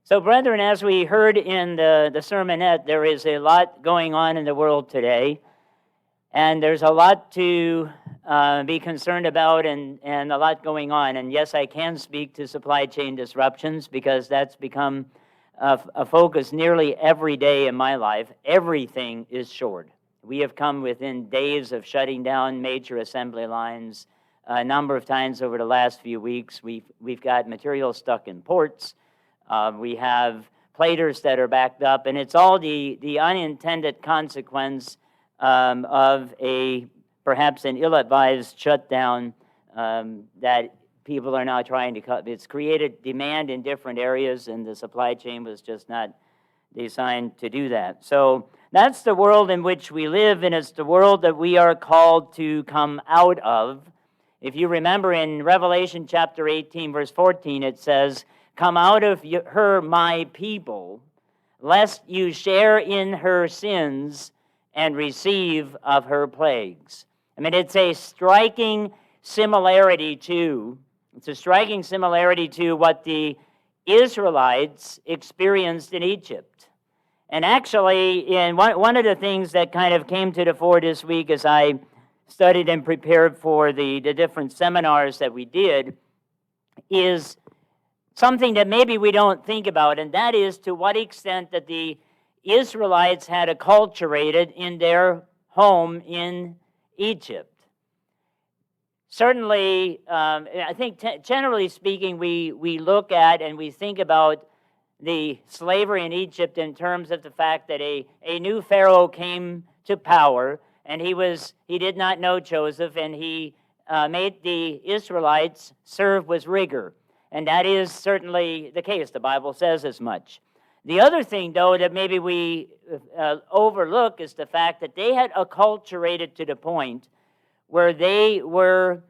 So, brethren, as we heard in the sermonette, there is a lot going on in the world today, and there's a lot to be concerned about and a lot going on. And yes, I can speak to supply chain disruptions because that's become a focus nearly every day in my life. Everything is short. We have come within days of shutting down major assembly lines. A number of times over the last few weeks, we've got material stuck in ports. We have platers that are backed up, and it's all the unintended consequence of perhaps an ill-advised shutdown that people are now trying to cut. It's created demand in different areas, and the supply chain was just not designed to do that. So that's the world in which we live, and it's the world that we are called to come out of. If you remember in Revelation chapter 18, verse 14, it says, "Come out of her, my people, lest you share in her sins and receive of her plagues." I mean, it's a striking similarity to what the Israelites experienced in Egypt. And actually, in one of the things that kind of came to the fore this week as I studied and prepared for the different seminars that we did is something that maybe we don't think about, and that is to what extent that the Israelites had acculturated in their home in Egypt. Certainly, I think generally speaking, we look at and we think about the slavery in Egypt in terms of the fact that a new Pharaoh came to power, and he did not know Joseph, and he made the Israelites serve with rigor. And that is certainly the case. The Bible says as much. The other thing, though, that maybe we overlook is the fact that they had acculturated to the point where they were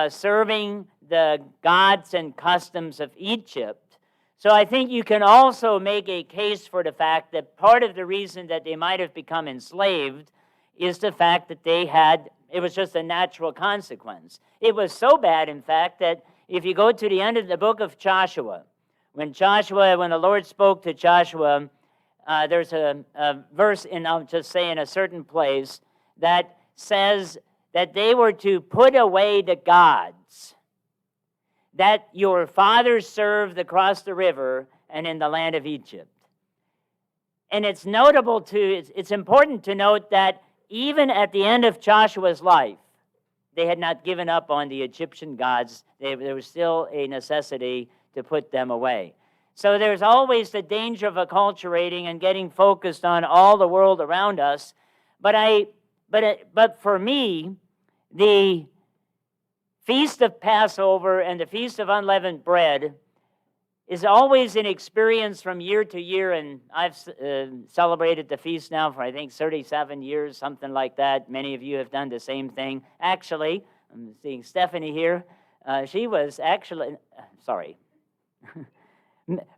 serving the gods and customs of Egypt. So I think you can also make a case for the fact that part of the reason that they might have become enslaved is the fact that it was just a natural consequence. It was so bad, in fact, that if you go to the end of the book of Joshua, when the Lord spoke to Joshua, there's a verse I'll just say in a certain place that says that they were to put away the gods that your fathers served across the river and in the land of Egypt. And it's important to note that even at the end of Joshua's life, they had not given up on the Egyptian gods. There was still a necessity to put them away. So there's always the danger of acculturating and getting focused on all the world around us. But for me, the Feast of Passover and the Feast of Unleavened Bread is always an experience from year to year, and I've celebrated the feast now for, I think, 37 years, something like that. Many of you have done the same thing. Actually, I'm seeing Stephanie here. She was actually, sorry,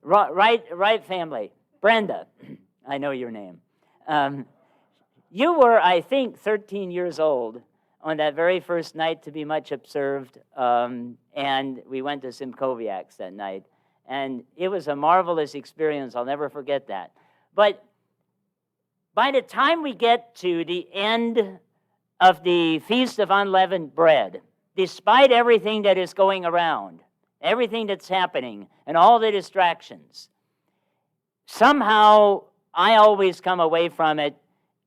right family. Brenda, I know your name. You were, I think, 13 years old on that very first night to be much observed, and we went to Simkoviak's that night. And it was a marvelous experience. I'll never forget that. But by the time we get to the end of the Feast of Unleavened Bread, despite everything that is going around, everything that's happening, and all the distractions, somehow I always come away from it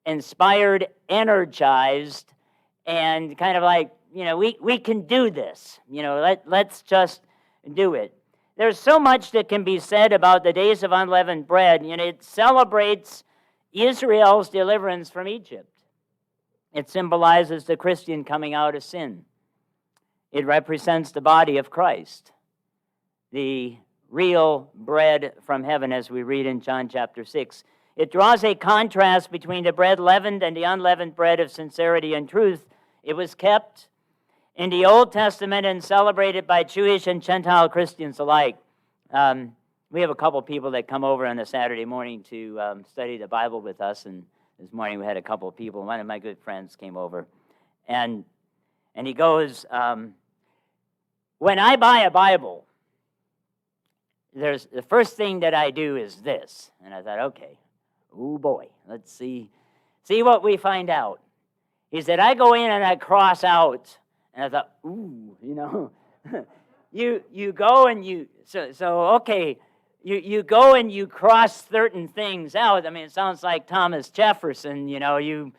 inspired, energized, and kind of like, we can do this. Let's just do it. There's so much that can be said about the days of unleavened bread. It celebrates Israel's deliverance from Egypt. It symbolizes the Christian coming out of sin. It represents the body of Christ, the real bread from heaven, as we read in John chapter 6. It draws a contrast between the bread leavened and the unleavened bread of sincerity and truth. It was kept in the Old Testament and celebrated by Jewish and Gentile Christians alike. We have a couple people that come over on a Saturday morning to study the Bible with us, and this morning we had a couple of people. One of my good friends came over, and he goes, when I buy a Bible, there's the first thing that I do is this. And I thought, okay, oh boy, let's see what we find out. He said, I go in and I cross out. And I thought, ooh, you go and you, okay, you go and you cross certain things out. I mean, it sounds like Thomas Jefferson, you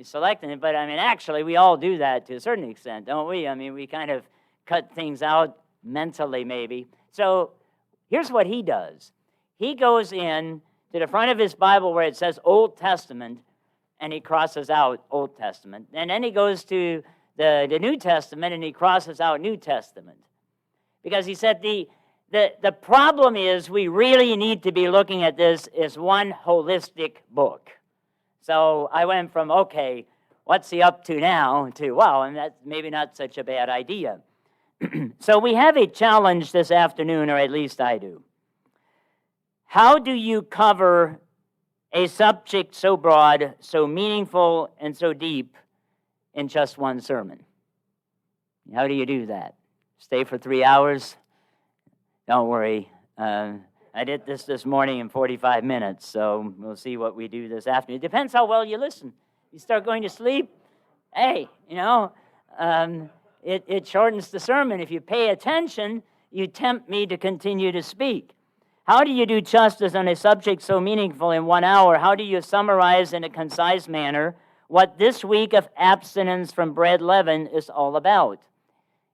selecting it, but I mean, actually, we all do that to a certain extent, don't we? I mean, we kind of cut things out mentally, maybe. So here's what he does. He goes in to the front of his Bible where it says Old Testament, and he crosses out Old Testament. And then he goes to the New Testament, and he crosses out New Testament. Because he said the problem is we really need to be looking at this as one holistic book. So I went from, okay, what's he up to now, to, wow, and that's maybe not such a bad idea. So we have a challenge this afternoon, or at least I do. How do you cover a subject so broad, so meaningful, and so deep in just one sermon? How do you do that? Stay for 3 hours? Don't worry. I did this morning in 45 minutes, so we'll see what we do this afternoon. It depends how well you listen. You start going to sleep, hey, it shortens the sermon. If you pay attention, you tempt me to continue to speak. How do you do justice on a subject so meaningful in 1 hour? How do you summarize in a concise manner what this week of abstinence from bread leaven is all about?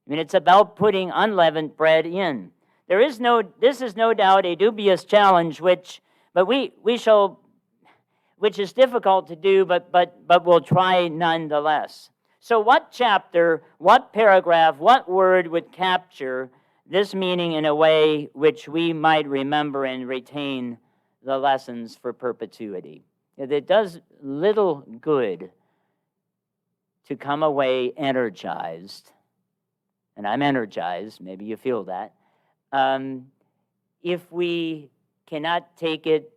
I mean, it's about putting unleavened bread in. This is no doubt a dubious challenge, which is difficult to do, but we'll try nonetheless. So what chapter, what paragraph, what word would capture this meaning in a way which we might remember and retain the lessons for perpetuity? It does little good to come away energized, and I'm energized, maybe you feel that, if we cannot take it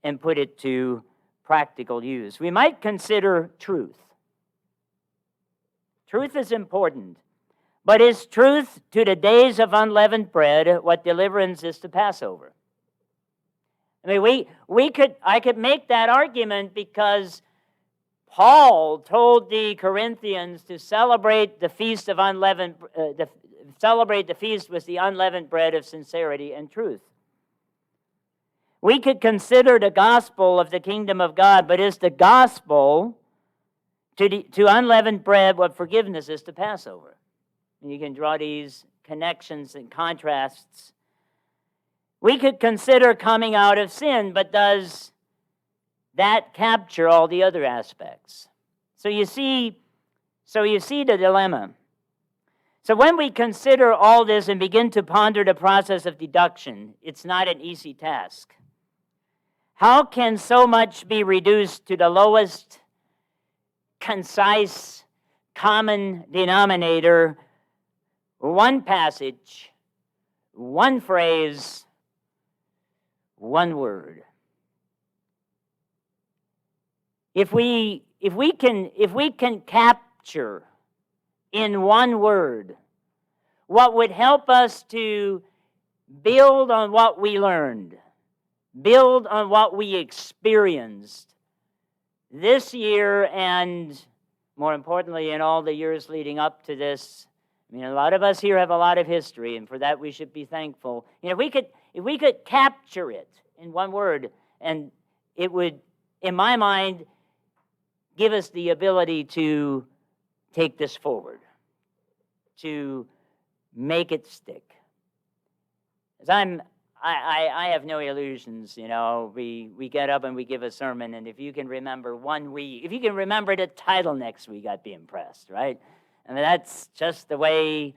and put it to practical use. We might consider truth. Truth is important, but is truth to the days of unleavened bread what deliverance is to Passover? I mean, I could make that argument because Paul told the Corinthians to celebrate the feast of unleavened, celebrate the feast with the unleavened bread of sincerity and truth. We could consider the gospel of the kingdom of God, but is the gospel to unleavened bread what forgiveness is to Passover? And you can draw these connections and contrasts. We could consider coming out of sin, but does that capture all the other aspects? So you see the dilemma. So when we consider all this and begin to ponder the process of deduction, it's not an easy task. How can so much be reduced to the lowest concise common denominator? One passage, one phrase, one word. If we can capture in one word what would help us to build on what we learned, build on what we experienced this year, and more importantly, in all the years leading up to this. I mean, a lot of us here have a lot of history, and for that we should be thankful. If we could capture it in one word, and it would, in my mind, give us the ability to take this forward, to make it stick. As I have no illusions, we get up and we give a sermon, and if you can remember if you can remember the title next week, I'd be impressed, right? I mean, that's just the way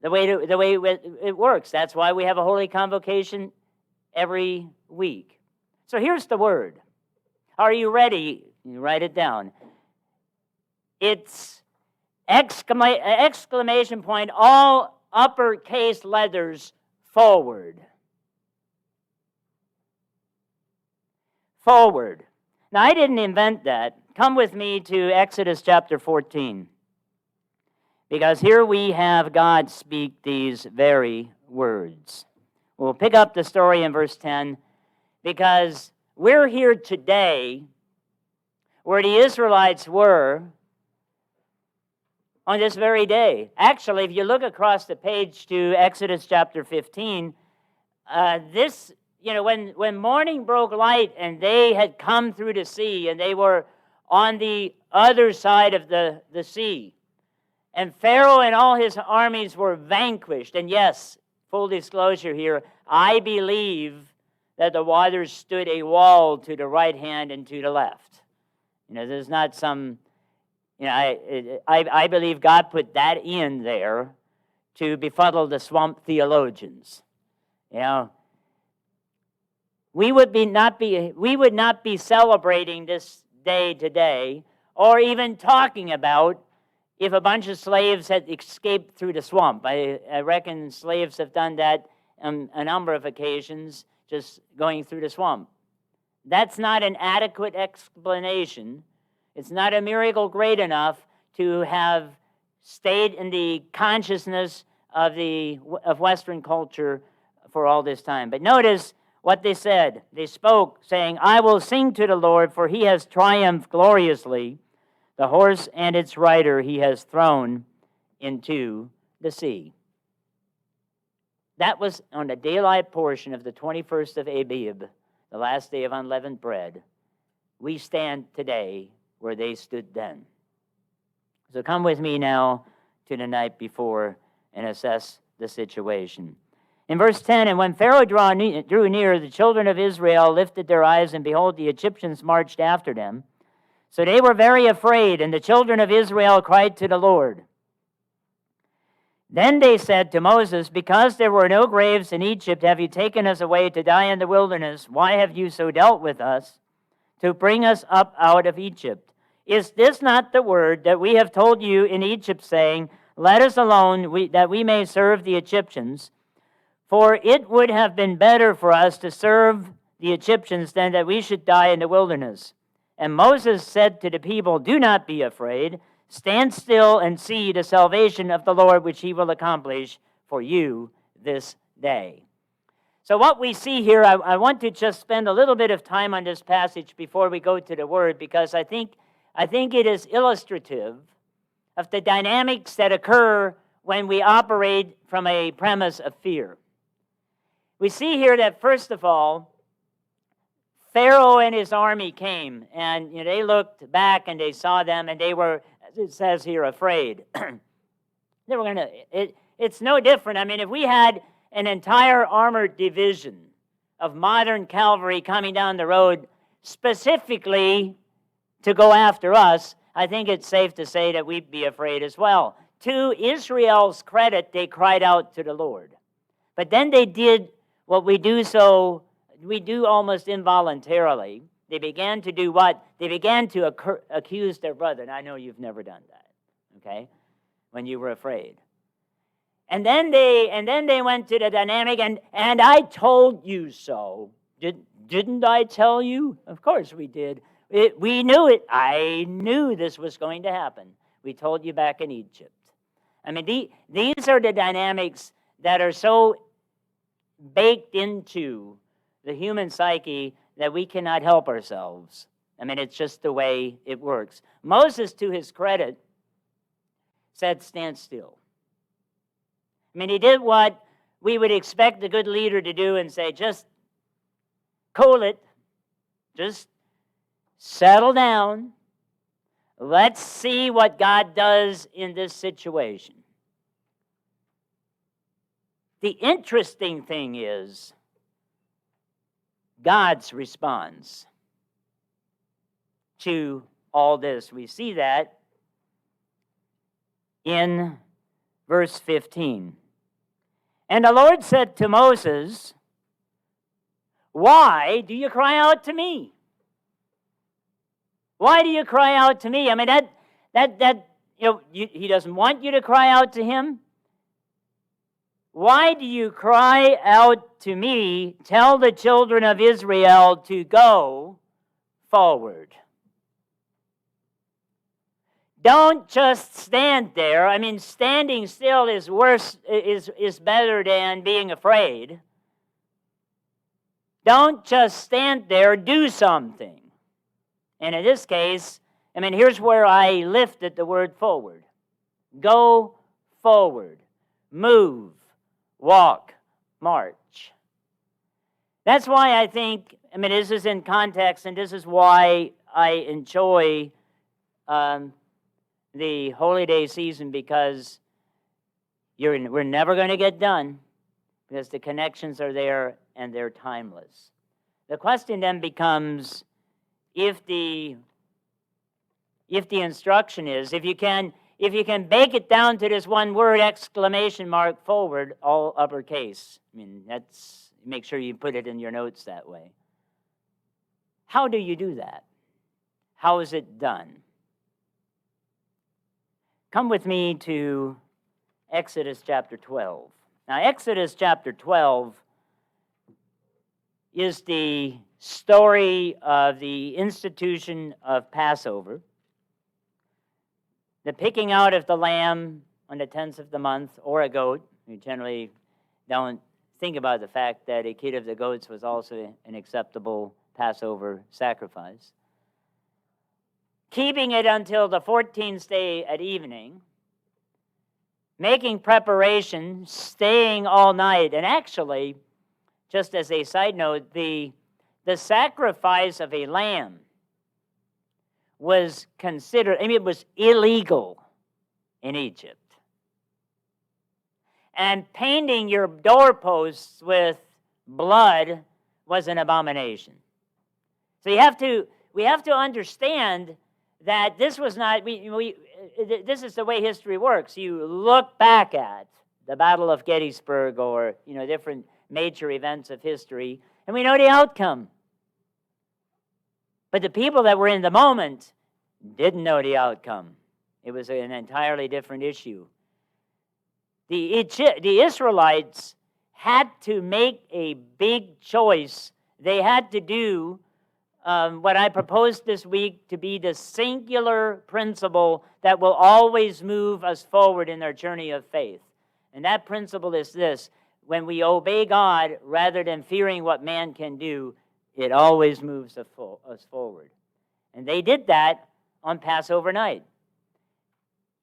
it works. That's why we have a holy convocation every week. So here's the word. Are you ready? You write it down. It's exclamation point, all uppercase letters, forward. Forward. Now, I didn't invent that. Come with me to Exodus chapter 14. Because here we have God speak these very words. We'll pick up the story in verse 10, because we're here today where the Israelites were on this very day. Actually, if you look across the page to Exodus chapter 15, when morning broke light and they had come through the sea and they were on the other side of the sea, and Pharaoh and all his armies were vanquished. And yes, full disclosure here, I believe that the waters stood a wall to the right hand and to the left. There's not some, I believe God put that in there to befuddle the swamp theologians. We would not be celebrating this day today, or even talking about if a bunch of slaves had escaped through the swamp. I reckon slaves have done that on a number of occasions, just going through the swamp. That's not an adequate explanation. It's not a miracle great enough to have stayed in the consciousness of Western culture for all this time. But notice what they said. They spoke, saying, "I will sing to the Lord, for he has triumphed gloriously. The horse and its rider he has thrown into the sea." That was on the daylight portion of the 21st of Abib, the last day of unleavened bread. We stand today where they stood then. So come with me now to the night before and assess the situation. In verse 10, "And when Pharaoh drew near, the children of Israel lifted their eyes, and behold, the Egyptians marched after them. So they were very afraid, and the children of Israel cried to the Lord. Then they said to Moses, 'Because there were no graves in Egypt, have you taken us away to die in the wilderness? Why have you so dealt with us to bring us up out of Egypt? Is this not the word that we have told you in Egypt, saying, Let us alone, that we may serve the Egyptians? For it would have been better for us to serve the Egyptians than that we should die in the wilderness.' And Moses said to the people, 'Do not be afraid. Stand still and see the salvation of the Lord, which he will accomplish for you this day.'" So what we see here, I want to just spend a little bit of time on this passage before we go to the word, because I think it is illustrative of the dynamics that occur when we operate from a premise of fear. We see here that, first of all, Pharaoh and his army came, and they looked back and they saw them, and they were, as it says here, afraid. They were it's no different. I mean, if we had an entire armored division of modern cavalry coming down the road specifically to go after us, I think it's safe to say that we'd be afraid as well. To Israel's credit, they cried out to the Lord. But then they did what we do almost involuntarily. They began to do what? They began to accuse their brother. And I know you've never done that, okay? When you were afraid. And then they went to the dynamic, and I told you so. Didn't I tell you? Of course we did. We knew it. I knew this was going to happen. We told you back in Egypt. I mean, these are the dynamics that are so baked into the human psyche that we cannot help ourselves. I mean, it's just the way it works. Moses, to his credit, said, "Stand still." I mean, he did what we would expect a good leader to do and say, "Just cool it. Just settle down. Let's see what God does in this situation." The interesting thing is God's response to all this. We see that in verse 15. "And the Lord said to Moses, 'Why do you cry out to me?'" Why do you cry out to me? I mean, he doesn't want you to cry out to him. "Why do you cry out to me? Tell the children of Israel to go forward." Don't just stand there. I mean, standing still is better than being afraid. Don't just stand there, do something. And in this case, here's where I lifted the word forward. Go forward. Move. Walk. March. That's why I think, this is in context, and this is why I enjoy the Holy Day season, because we're never going to get done, because the connections are there and they're timeless. The question then becomes, if the instruction is, if you can bake it down to this one word, exclamation mark, forward, all uppercase. Make sure you put it in your notes that way. How do you do that? How is it done? Come with me to Exodus chapter 12. Now, Exodus chapter 12 is the story of the institution of Passover, the picking out of the lamb on the 10th of the month, or a goat. We generally don't think about the fact that a kid of the goats was also an acceptable Passover sacrifice. Keeping it until the 14th day at evening, making preparation, staying all night. And actually, just as a side note, the sacrifice of a lamb was considered, it was illegal in Egypt. And painting your doorposts with blood was an abomination. So we have to understand that this was not, this is the way history works. You look back at the Battle of Gettysburg or, different major events of history, and we know the outcome. But the people that were in the moment didn't know the outcome. It was an entirely different issue. The Israelites had to make a big choice. They had to do what I proposed this week to be the singular principle that will always move us forward in our journey of faith. And that principle is this: when we obey God rather than fearing what man can do, it always moves us forward. And they did that on Passover night.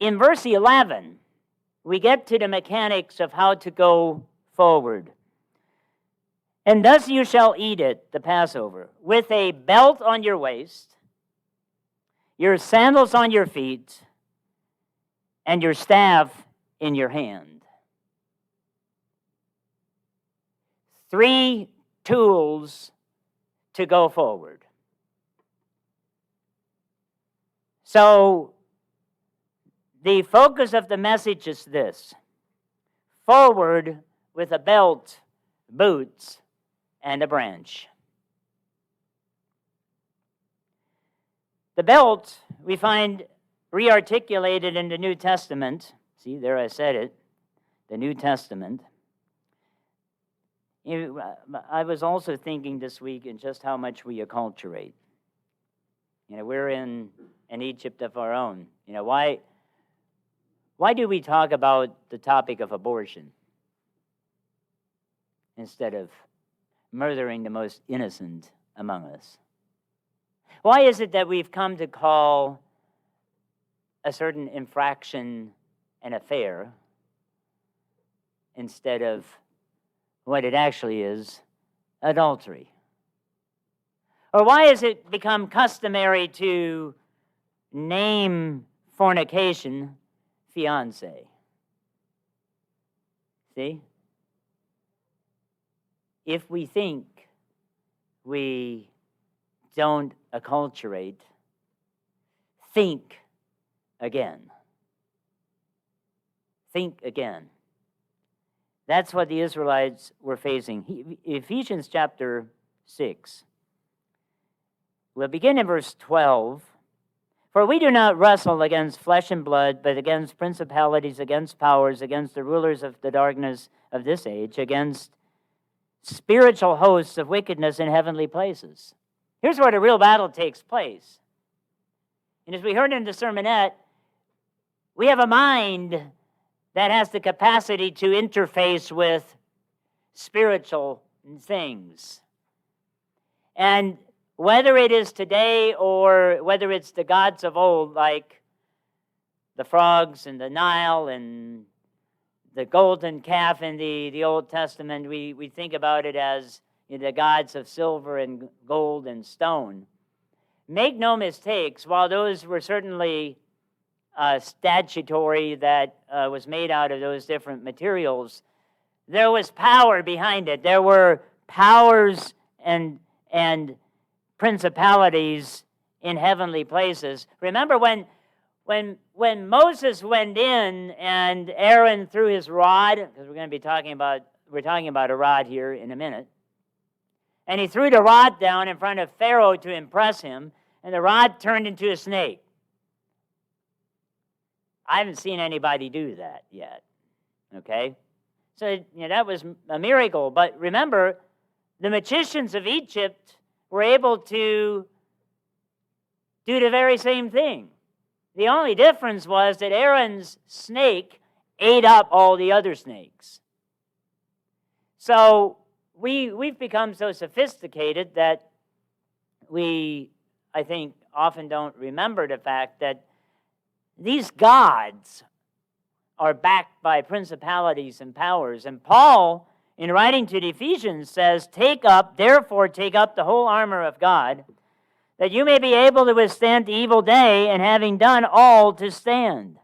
In verse 11, we get to the mechanics of how to go forward. And thus you shall eat it, the Passover, with a belt on your waist, your sandals on your feet, and your staff in your hand. 3 tools to go forward. So, the focus of the message is this: forward with a belt, boots, and a branch. The belt we find rearticulated in the New Testament. See, there I said it, the New Testament. I was also thinking this week in just how much we acculturate. We're in an Egypt of our own. Why do we talk about the topic of abortion instead of murdering the most innocent among us? Why is it that we've come to call a certain infraction an affair instead of what it actually is, adultery? Or why has it become customary to name fornication fiancé? See? If we think we don't acculturate, think again. Think again. That's what the Israelites were facing. Ephesians chapter 6. We'll begin in verse 12. For we do not wrestle against flesh and blood, but against principalities, against powers, against the rulers of the darkness of this age, against spiritual hosts of wickedness in heavenly places. Here's where the real battle takes place. And as we heard in the sermonette, we have a mind that has the capacity to interface with spiritual things. And whether it is today or whether it's the gods of old, like the frogs and the Nile and the golden calf in the Old Testament, we think about it as the gods of silver and gold and stone. Make no mistakes, while those were certainly statuary that was made out of those different materials, there was power behind it. There were powers and principalities in heavenly places. Remember when Moses went in and Aaron threw his rod, because we're talking about a rod here in a minute, and he threw the rod down in front of Pharaoh to impress him, and the rod turned into a snake. I haven't seen anybody do that yet, okay? So that was a miracle. But remember, the magicians of Egypt were able to do the very same thing. The only difference was that Aaron's snake ate up all the other snakes. So we've become so sophisticated that we, I think, often don't remember the fact that these gods are backed by principalities and powers. And Paul, in writing to the Ephesians, says, therefore take up the whole armor of God, that you may be able to withstand the evil day, and having done all, to stand.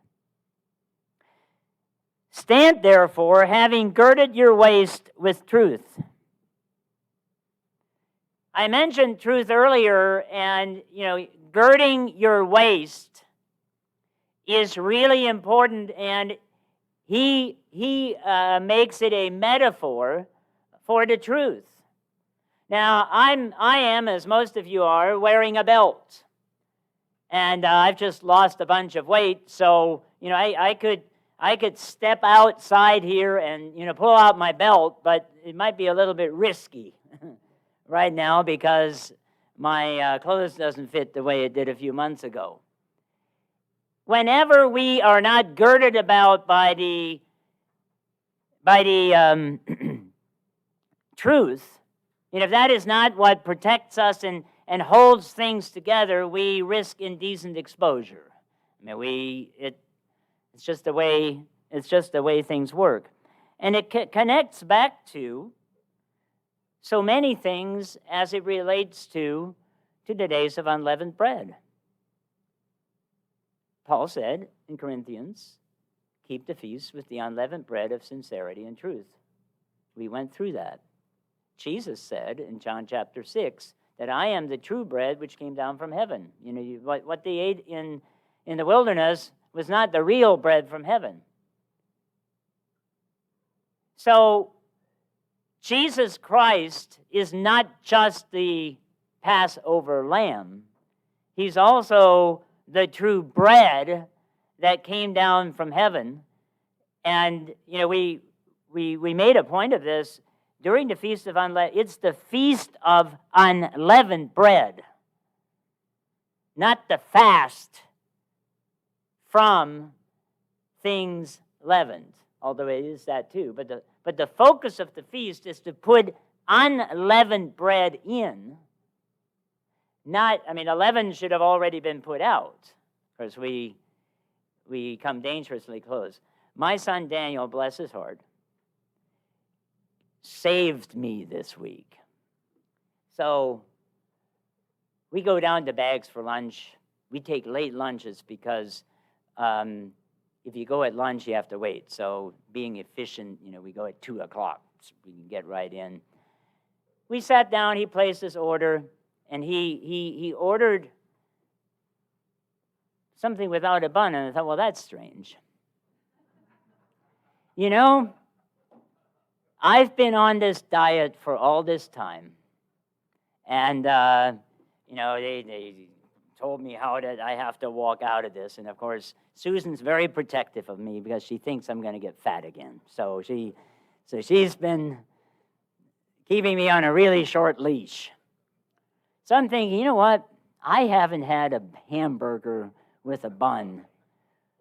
Stand therefore, having girded your waist with truth. I mentioned truth earlier, and girding your waist is really important, and he makes it a metaphor for the truth. Now, I am, as most of you are, wearing a belt, and I've just lost a bunch of weight, so I could step outside here and pull out my belt, but it might be a little bit risky right now because my clothes doesn't fit the way it did a few months ago. Whenever we are not girded about by the truth, if that is not what protects us and holds things together, we risk indecent exposure. It's just the way things work, and it connects back to so many things as it relates to the days of unleavened bread. Paul said in Corinthians, keep the feast with the unleavened bread of sincerity and truth. We went through that. Jesus said in John chapter 6 that I am the true bread which came down from heaven. What they ate in the wilderness was not the real bread from heaven. So Jesus Christ is not just the Passover lamb. He's also the true bread that came down from heaven. And we made a point of this during the Feast of Unleavened. It's the Feast of Unleavened Bread, not the fast from things leavened, although it is that too. But the focus of the feast is to put unleavened bread in. The leaven should have already been put out, because we come dangerously close. My son Daniel, bless his heart, saved me this week. So we go down to Bags for lunch. We take late lunches because if you go at lunch, you have to wait. So being efficient, we go at 2 o'clock so we can get right in. We sat down, he placed his order, and he ordered something without a bun, and I thought, well, that's strange. I've been on this diet for all this time, and they told me how I have to walk out of this, and of course, Susan's very protective of me because she thinks I'm going to get fat again. So she's been keeping me on a really short leash. So I'm thinking, you know what? I haven't had a hamburger with a bun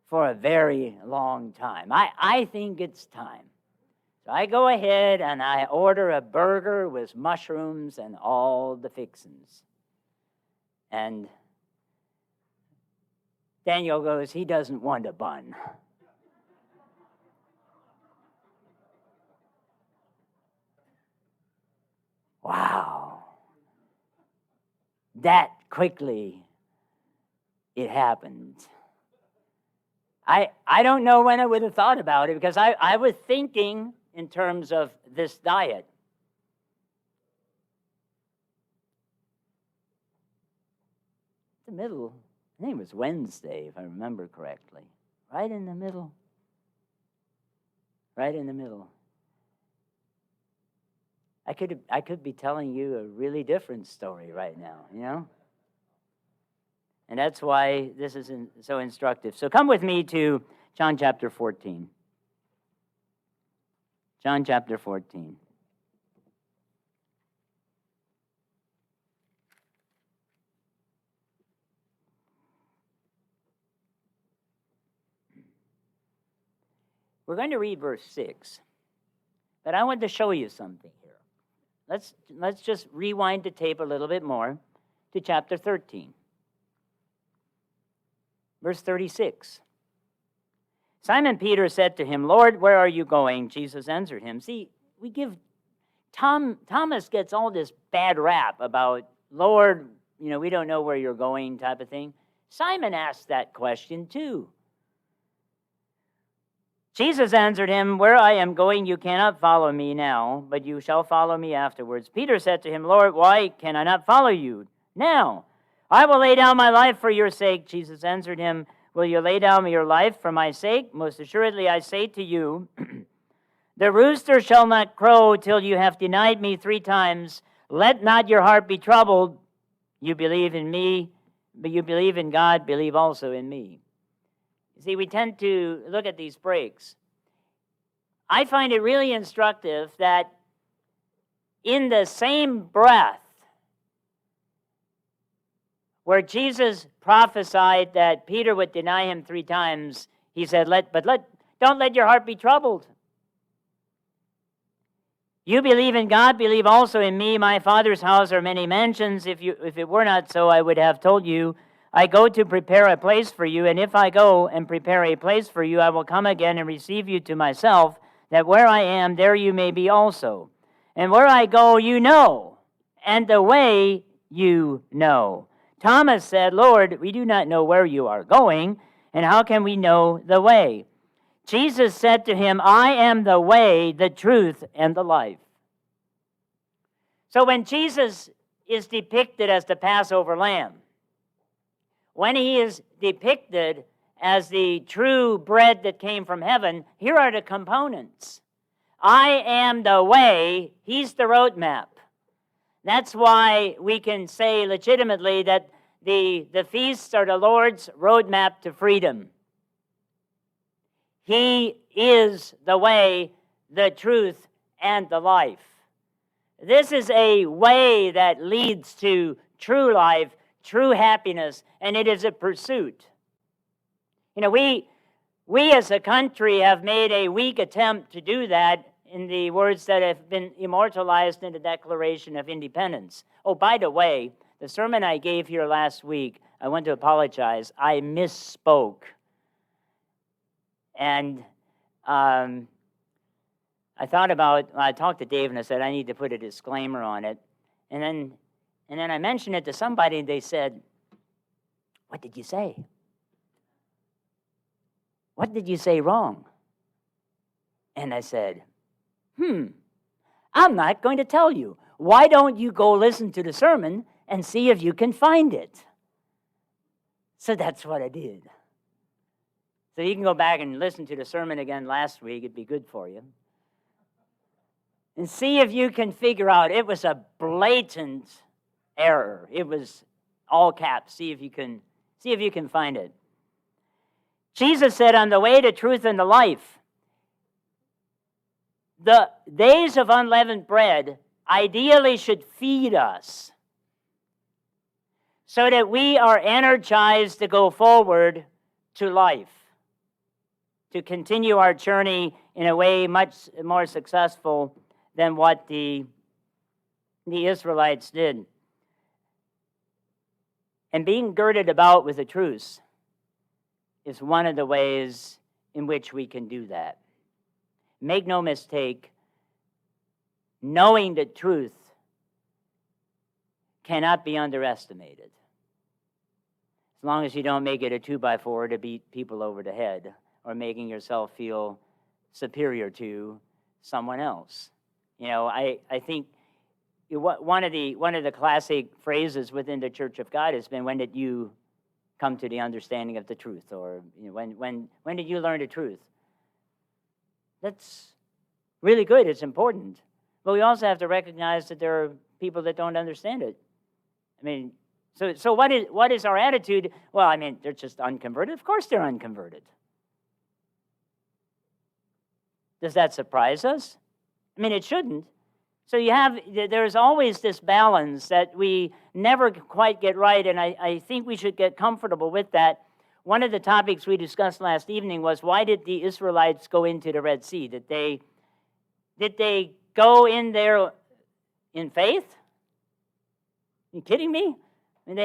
for a very long time. I think it's time. So I go ahead and I order a burger with mushrooms and all the fixings. And Daniel goes, he doesn't want a bun. Wow. That quickly it happened. I don't know when I would have thought about it, because I was thinking in terms of this diet. The middle, I think it was Wednesday, if I remember correctly. Right in the middle. Right in the middle. I could be telling you a really different story right now, you know? And that's why this is so instructive. So come with me to John chapter 14. John chapter 14. We're going to read verse 6. But I want to show you something here. Let's just rewind the tape a little bit more to chapter 13. Verse 36. Simon Peter said to him, Lord, where are you going? Jesus answered him. See, Thomas gets all this bad rap about, Lord, we don't know where you're going type of thing. Simon asked that question too. Jesus answered him, where I am going, you cannot follow me now, but you shall follow me afterwards. Peter said to him, Lord, why can I not follow you now? I will lay down my life for your sake. Jesus answered him, will you lay down your life for my sake? Most assuredly, I say to you, the rooster shall not crow till you have denied me 3 times. Let not your heart be troubled. You believe in me, but you believe in God, believe also in me. You see, we tend to look at these breaks. I find it really instructive that in the same breath where Jesus prophesied that Peter would deny him 3 times, he said, don't let your heart be troubled. You believe in God, believe also in me. My Father's house are many mansions. If it were not so, I would have told you. I go to prepare a place for you, and if I go and prepare a place for you, I will come again and receive you to myself, that where I am, there you may be also. And where I go, you know, and the way you know. Thomas said, Lord, we do not know where you are going, and how can we know the way? Jesus said to him, I am the way, the truth, and the life. So when Jesus is depicted as the Passover lamb, when he is depicted as the true bread that came from heaven, here are the components. I am the way, he's the roadmap. That's why we can say legitimately that the feasts are the Lord's roadmap to freedom. He is the way, the truth, and the life. This is a way that leads to true life, true happiness, and it is a pursuit. We as a country have made a weak attempt to do that in the words that have been immortalized in the Declaration of Independence. Oh, by the way, the sermon I gave here last week, I want to apologize. I misspoke. And I talked to Dave and I said, I need to put a disclaimer on it. And then I mentioned it to somebody and they said, what did you say? What did you say wrong? And I said, I'm not going to tell you. Why don't you go listen to the sermon and see if you can find it? So that's what I did. So you can go back and listen to the sermon again last week. It'd be good for you. And see if you can figure out. It was a blatant error. It was all caps. See if you can find it. Jesus said, I'm the way, the truth, and the life. The days of unleavened bread ideally should feed us so that we are energized to go forward to life. to continue our journey in a way much more successful than what the Israelites did. And being girded about with the truth is one of the ways in which we can do that. Make no mistake, knowing the truth cannot be underestimated. As long as you don't make it a 2x4 to beat people over the head or making yourself feel superior to someone else. You know, I think one of the classic phrases within the Church of God has been, when did you come to the understanding of the truth? Or when did you learn the truth? That's really good. It's important. But we also have to recognize that there are people that don't understand it. I mean, so what is our attitude? Well, I mean, they're just unconverted. Of course they're unconverted. Does that surprise us? I mean, it shouldn't. So there's always this balance that we never quite get right, and I think we should get comfortable with that. One of the topics we discussed last evening was, why did the Israelites go into the Red Sea? Did they go in there in faith? Are you kidding me? I mean,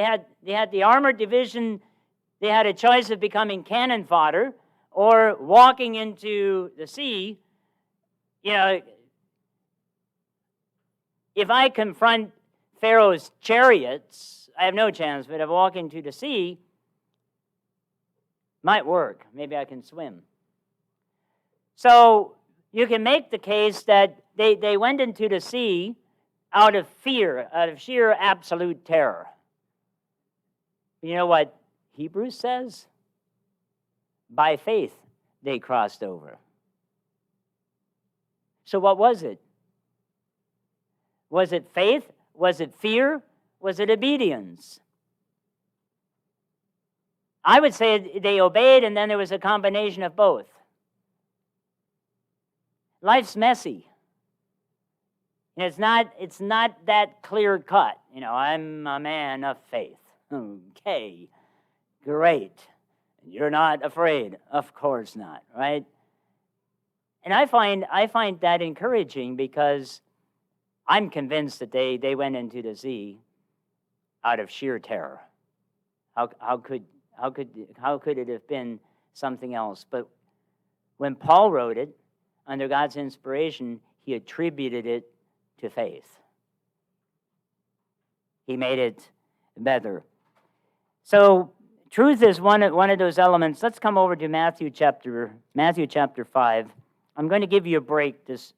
they had the armored division. They had a choice of becoming cannon fodder or walking into the sea. You know, if I confront Pharaoh's chariots, I have no chance, but if I walk into the sea, might work. Maybe I can swim. So you can make the case that they went into the sea out of fear, out of sheer absolute terror. You know what Hebrews says? By faith they crossed over. So what was it? Was it faith? Was it fear? Was it obedience? I would say they obeyed, and then there was a combination of both. Life's messy. And it's not that clear cut. You know, I'm a man of faith. Okay, great. You're not afraid. Of course not, right? And I find that encouraging, because I'm convinced that they went into the sea out of sheer terror. How could it have been something else? But when Paul wrote it under God's inspiration, he attributed it to faith. He made it better. So truth is one of those elements. Let's come over to Matthew chapter 5. I'm going to give you a break this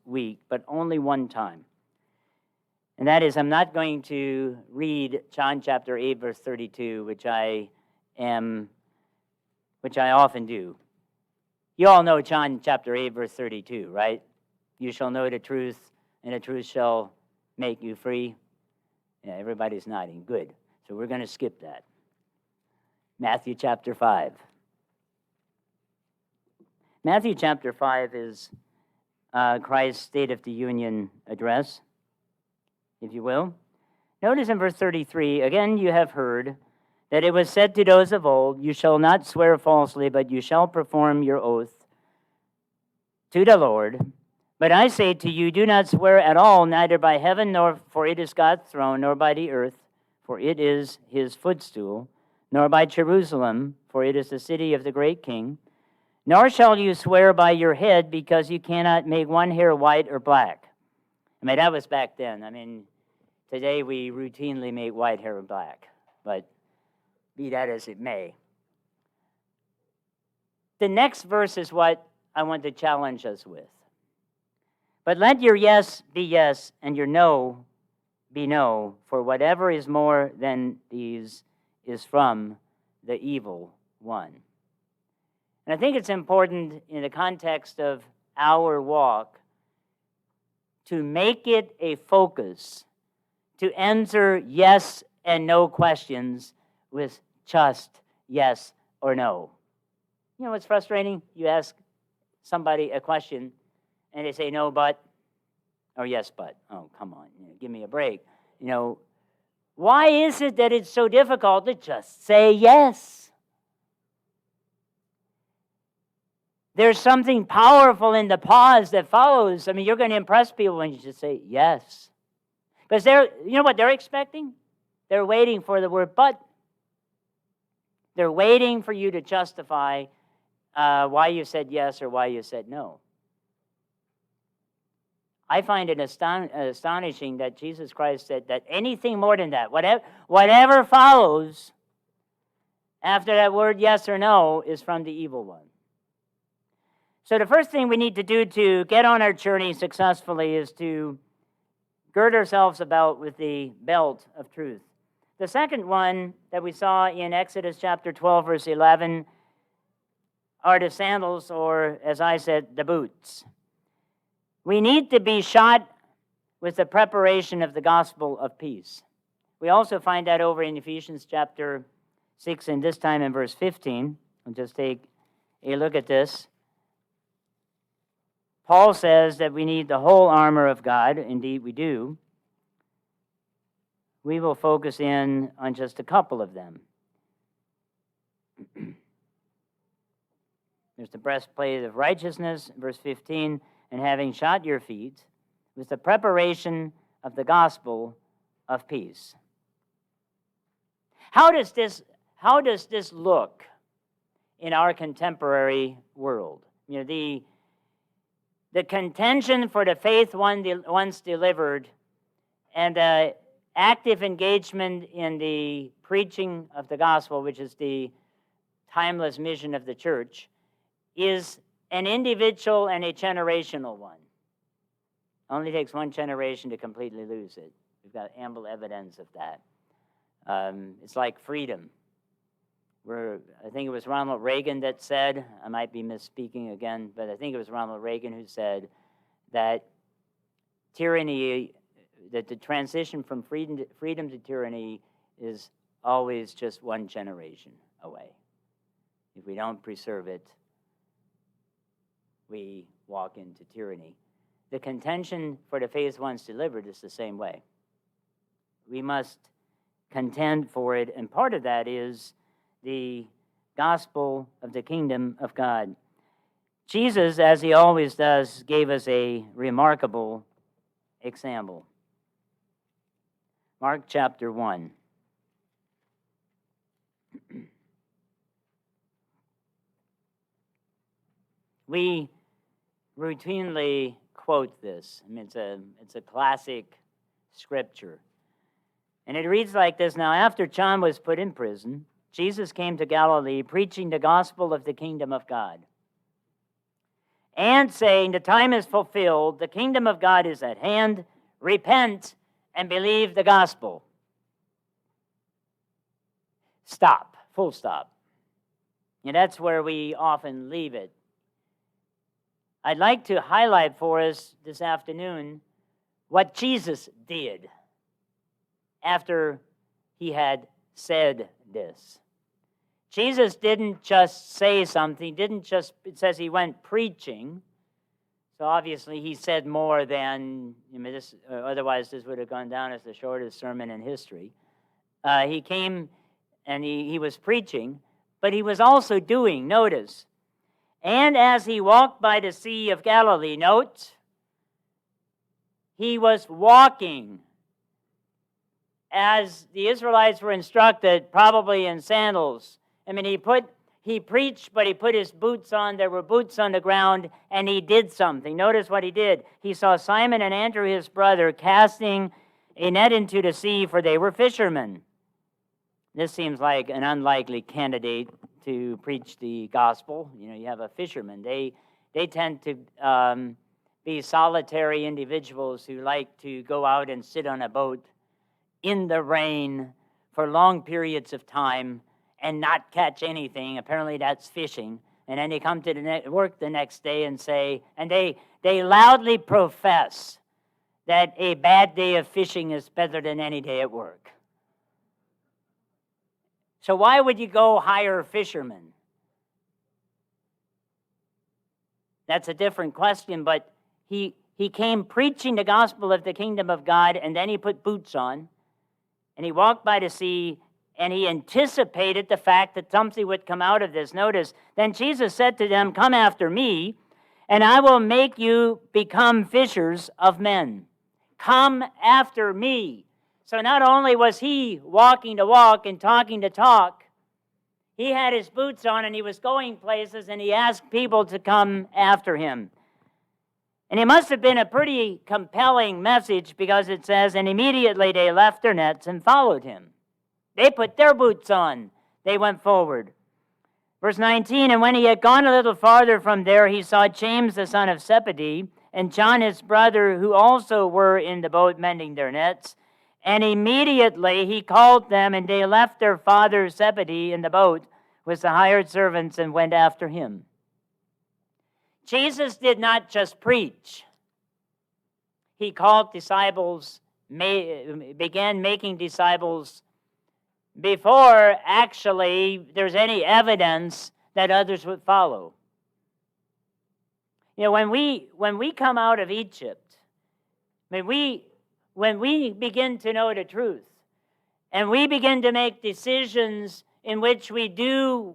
week, but only one time. And that is, I'm not going to read John chapter 8, verse 32, which I often do. You all know John chapter 8, verse 32, right? You shall know the truth, and the truth shall make you free. Yeah, everybody's nodding. Good. So we're going to skip that. Matthew chapter 5. Matthew chapter 5 is Christ's State of the Union address, if you will. Notice in verse 33, again you have heard that it was said to those of old, you shall not swear falsely, but you shall perform your oath to the Lord. But I say to you, do not swear at all, neither by heaven, nor for it is God's throne, nor by the earth, for it is his footstool, nor by Jerusalem, for it is the city of the great king. Nor shall you swear by your head, because you cannot make one hair white or black. I mean, that was back then. I mean, today we routinely make white hair black, but be that as it may. The next verse is what I want to challenge us with. But let your yes be yes, and your no be no, for whatever is more than these is from the evil one. And I think it's important in the context of our walk to make it a focus to answer yes and no questions with just yes or no. You know what's frustrating? You ask somebody a question and they say no, but, or yes, but. Oh, come on, give me a break. Why is it that it's so difficult to just say yes? There's something powerful in the pause that follows. I mean, you're going to impress people when you just say yes. Because you know what they're expecting? They're waiting for the word but. They're waiting for you to justify why you said yes or why you said no. I find it astonishing that Jesus Christ said that anything more than that, whatever follows after that word yes or no, is from the evil one. So the first thing we need to do to get on our journey successfully is to gird ourselves about with the belt of truth. The second one that we saw in Exodus chapter 12, verse 11, are the sandals, or as I said, the boots. We need to be shod with the preparation of the gospel of peace. We also find that over in Ephesians chapter 6, and this time in verse 15. I'll just take a look at this. Paul says that we need the whole armor of God. Indeed, we do. We will focus in on just a couple of them. There's the breastplate of righteousness, verse 15, and having shod your feet with the preparation of the gospel of peace. How does this look in our contemporary world? You know, the contention for the faith once delivered and the active engagement in the preaching of the gospel, which is the timeless mission of the church, is an individual and a generational one. It only takes one generation to completely lose it. We've got ample evidence of that. It's like freedom. I think it was Ronald Reagan that said, I might be misspeaking again, but I think it was Ronald Reagan who said that tyranny, that the transition from freedom to tyranny is always just one generation away. If we don't preserve it, we walk into tyranny. The contention for the faith once delivered is the same way. We must contend for it, and part of that is the gospel of the kingdom of God. Jesus, as he always does, gave us a remarkable example. Mark chapter 1. We routinely quote this. I mean, it's a classic scripture. And it reads like this: Now, after John was put in prison, Jesus came to Galilee, preaching the gospel of the kingdom of God, and saying, the time is fulfilled, the kingdom of God is at hand, repent and believe the gospel. Stop, full stop. And that's where we often leave it. I'd like to highlight for us this afternoon what Jesus did after he had said this. Jesus didn't just say something, it says he went preaching. So obviously he said more than, otherwise this would have gone down as the shortest sermon in history. He came and he was preaching, but he was also doing, notice. And as he walked by the Sea of Galilee, note, he was walking as the Israelites were instructed, probably in sandals. I mean, he preached, but he put his boots on. There were boots on the ground, and he did something. Notice what he did. He saw Simon and Andrew, his brother, casting a net into the sea, for they were fishermen. This seems like an unlikely candidate to preach the gospel. You know, you have a fisherman. They tend to be solitary individuals who like to go out and sit on a boat in the rain for long periods of time and not catch anything. Apparently that's fishing. And then they come to work the next day and say, and they loudly profess that a bad day of fishing is better than any day at work. So why would you go hire fishermen? That's a different question, but he came preaching the gospel of the kingdom of God, and then he put boots on, and he walked by the sea, and he anticipated the fact that something would come out of this. Notice, then Jesus said to them, "Come after me, and I will make you become fishers of men." Come after me. So not only was he walking the walk and talking the talk, he had his boots on and he was going places, and he asked people to come after him. And it must have been a pretty compelling message, because it says, and immediately they left their nets and followed him. They put their boots on. They went forward. Verse 19, and when he had gone a little farther from there, he saw James the son of Zebedee and John his brother, who also were in the boat mending their nets. And immediately he called them, and they left their father Zebedee in the boat with the hired servants and went after him. Jesus did not just preach. He called disciples, began making disciples before actually there's any evidence that others would follow. You know, when we come out of Egypt, when we begin to know the truth, and we begin to make decisions in which we do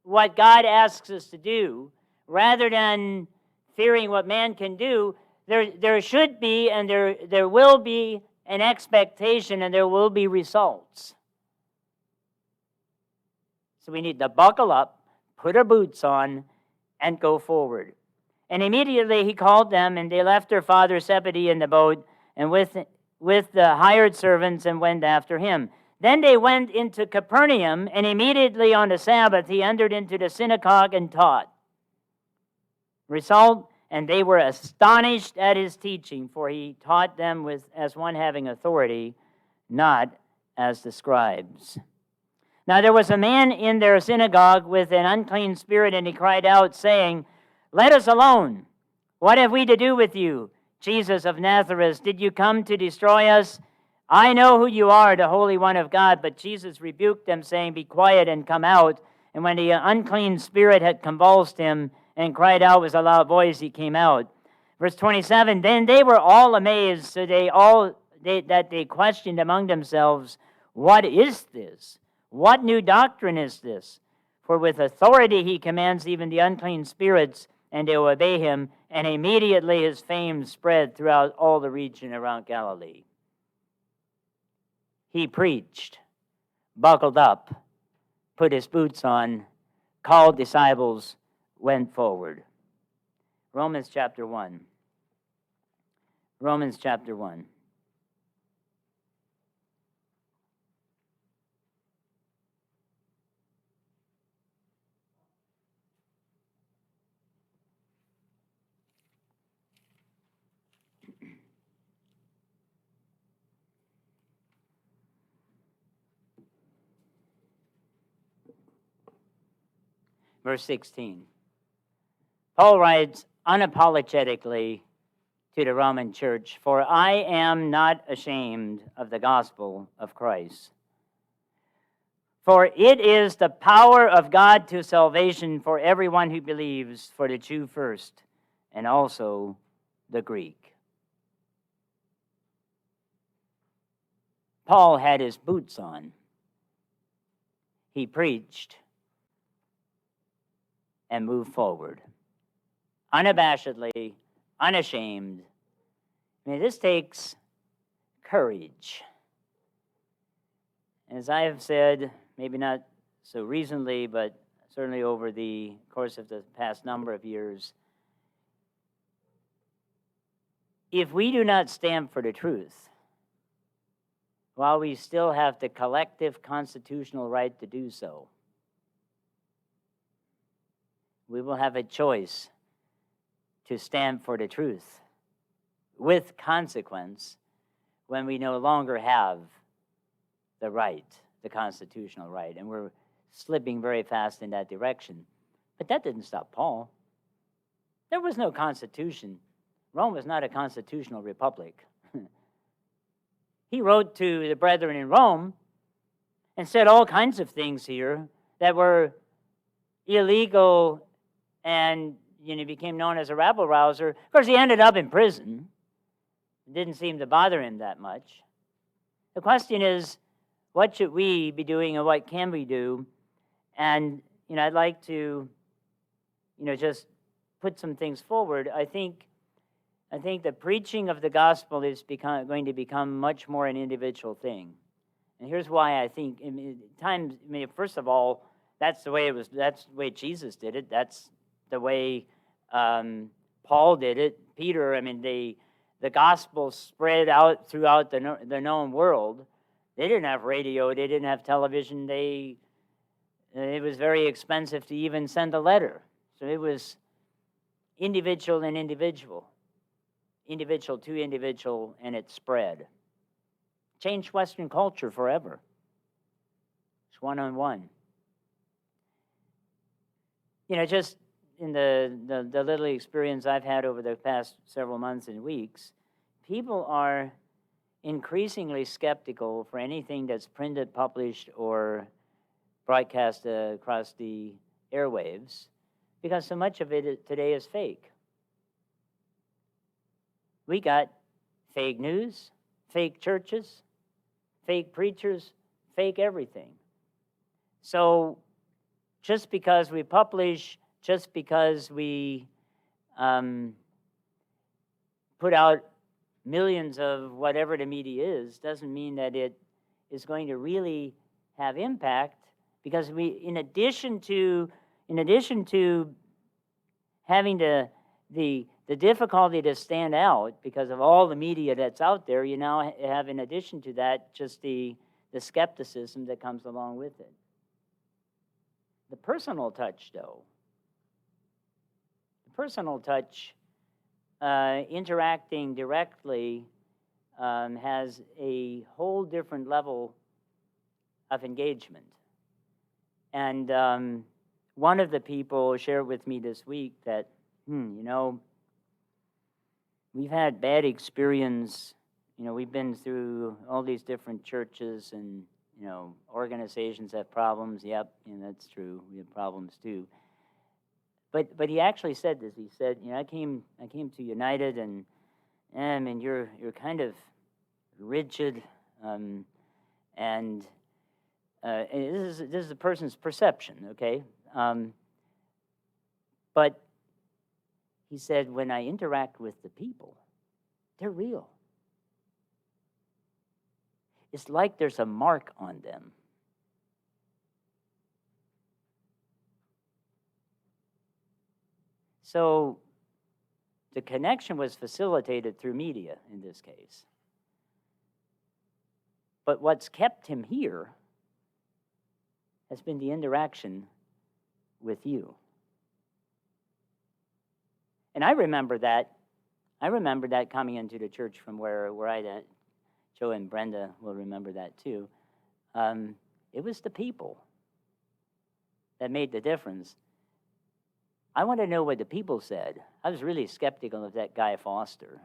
what God asks us to do, rather than fearing what man can do, there should be and there will be an expectation, and there will be results. So we need to buckle up, put our boots on, and go forward. And immediately he called them, and they left their father Zebedee in the boat, and with the hired servants, and went after him. Then they went into Capernaum, and immediately on the Sabbath he entered into the synagogue and taught. Result, and they were astonished at his teaching, for he taught them as one having authority, not as the scribes. Now there was a man in their synagogue with an unclean spirit, and he cried out, saying, "Let us alone. What have we to do with you, Jesus of Nazareth? Did you come to destroy us? I know who you are, the Holy One of God." But Jesus rebuked them, saying, "Be quiet and come out." And when the unclean spirit had convulsed him and cried out with a loud voice, he came out. Verse 27, then they were all amazed, so that they questioned among themselves, "What is this? What new doctrine is this? For with authority he commands even the unclean spirits, and they obey him." And immediately his fame spread throughout all the region around Galilee. He preached, buckled up, put his boots on, called disciples, went forward. Romans chapter 1. Romans chapter 1. Verse 16. Paul writes unapologetically to the Roman church, "For I am not ashamed of the gospel of Christ. For it is the power of God to salvation for everyone who believes, for the Jew first, and also the Greek." Paul had his boots on. He preached and moved forward, unabashedly, unashamed. I mean, this takes courage. As I have said, maybe not so recently, but certainly over the course of the past number of years, if we do not stand for the truth, while we still have the collective constitutional right to do so, we will have a choice to stand for the truth with consequence when we no longer have the right, the constitutional right. And we're slipping very fast in that direction. But that didn't stop Paul. There was no constitution. Rome was not a constitutional republic. He wrote to the brethren in Rome and said all kinds of things here that were illegal, and became known as a rabble rouser. Of course, he ended up in prison. It didn't seem to bother him that much. The question is, what should we be doing and what can we do? And, I'd like to, just put some things forward. I think the preaching of the gospel is going to become much more an individual thing. And here's why I think, first of all, that's the way it was. That's the way Jesus did it. That's the way Paul did it. Peter, the gospel spread out throughout the known world. They didn't have radio. They didn't have television. It was very expensive to even send a letter. So it was individual and individual to individual, and it spread. Changed Western culture forever. It's one-on-one. Just in the little experience I've had over the past several months and weeks, people are increasingly skeptical for anything that's printed, published, or broadcast across the airwaves, because so much of it today is fake. We got fake news, fake churches, fake preachers, fake everything. So just because we publish, just because we put out millions of whatever the media is, doesn't mean that it is going to really have impact, because in addition to having the difficulty to stand out because of all the media that's out there, you now have, in addition to that, just the skepticism that comes along with it. The personal touch, though, interacting directly, has a whole different level of engagement. And one of the people shared with me this week that, we've had bad experience. We've been through all these different churches, and organizations have problems. Yep, that's true. We have problems too. But he actually said this. He said, I came to United, and you're kind of rigid, and this is a person's perception, okay? But he said, when I interact with the people, they're real. It's like there's a mark on them. So the connection was facilitated through media in this case. But what's kept him here has been the interaction with you. And I remember that coming into the church from where I did. Joe and Brenda will remember that too. It was the people that made the difference. I want to know what the people said. I was really skeptical of that guy Foster,